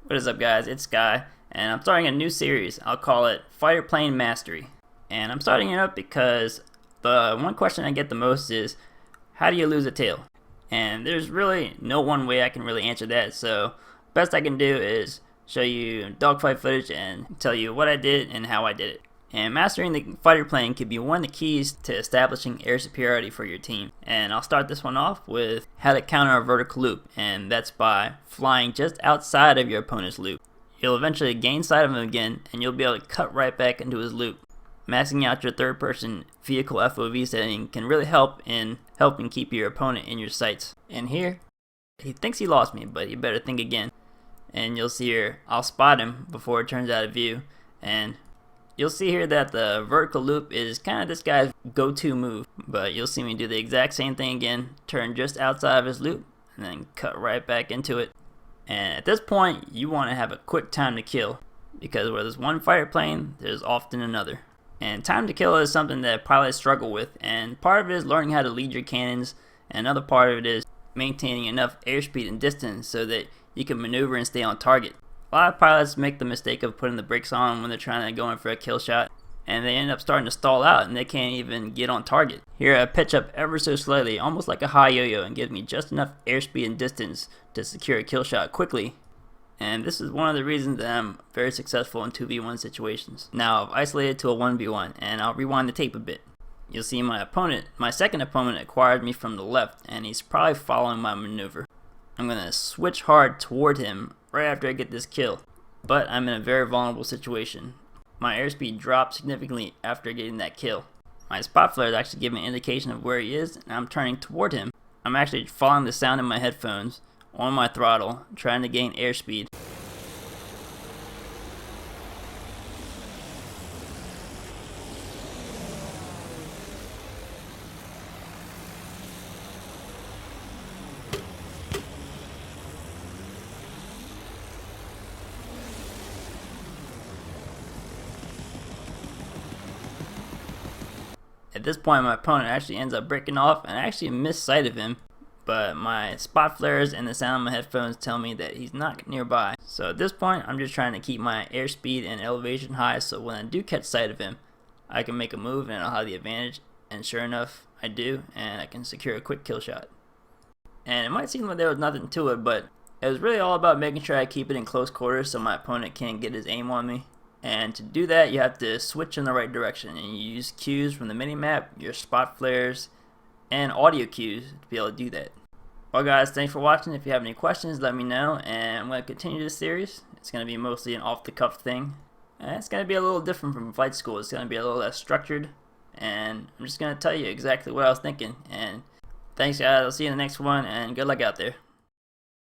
What is up, guys? It's Sky, and I'm starting a new series. I'll call it Fighter Plane Mastery. And I'm starting it up because the one question I get the most is, how do you lose a tail? And there's really no one way I can really answer that, so best I can do is show you dogfight footage and tell you what I did and how I did it. And mastering the fighter plane could be one of the keys to establishing air superiority for your team. And I'll start this one off with how to counter a vertical loop, and that's by flying just outside of your opponent's loop. You'll eventually gain sight of him again, and you'll be able to cut right back into his loop. Maxing out your third person vehicle FOV setting can really help in helping keep your opponent in your sights. And here, he thinks he lost me, but he better think again. And you'll see here, I'll spot him before it turns out of view, and you'll see here that the vertical loop is kind of this guy's go-to move, but you'll see me do the exact same thing again, turn just outside of his loop, and then cut right back into it. And at this point, you want to have a quick time to kill, because where there's one fighter plane, there's often another. And time to kill is something that pilots struggle with, and part of it is learning how to lead your cannons, and another part of it is maintaining enough airspeed and distance so that you can maneuver and stay on target. A lot of pilots make the mistake of putting the brakes on when they're trying to go in for a kill shot, and they end up starting to stall out and they can't even get on target. Here I pitch up ever so slightly, almost like a high yo-yo, and gives me just enough airspeed and distance to secure a kill shot quickly. And this is one of the reasons that I'm very successful in 2v1 situations. Now I've isolated to a 1v1, and I'll rewind the tape a bit. You'll see my second opponent acquired me from the left, and he's probably following my maneuver. I'm going to switch hard toward him right after I get this kill, but I'm in a very vulnerable situation. My airspeed dropped significantly after getting that kill. My spot flares actually give me an indication of where he is, and I'm turning toward him. I'm actually following the sound in my headphones on my throttle, trying to gain airspeed. At this point, my opponent actually ends up breaking off, and I actually missed sight of him, but my spot flares and the sound of my headphones tell me that he's not nearby. So at this point, I'm just trying to keep my airspeed and elevation high, so when I do catch sight of him, I can make a move and I'll have the advantage. And sure enough, I do, and I can secure a quick kill shot. And it might seem like there was nothing to it, but it was really all about making sure I keep it in close quarters so my opponent can't get his aim on me. And to do that, you have to switch in the right direction, and you use cues from the minimap, your spot flares, and audio cues to be able to do that. Well guys, thanks for watching. If you have any questions, let me know, and I'm going to continue this series. It's going to be mostly an off-the-cuff thing, and it's going to be a little different from flight school. It's going to be a little less structured, and I'm just going to tell you exactly what I was thinking. And thanks guys, I'll see you in the next one, and good luck out there.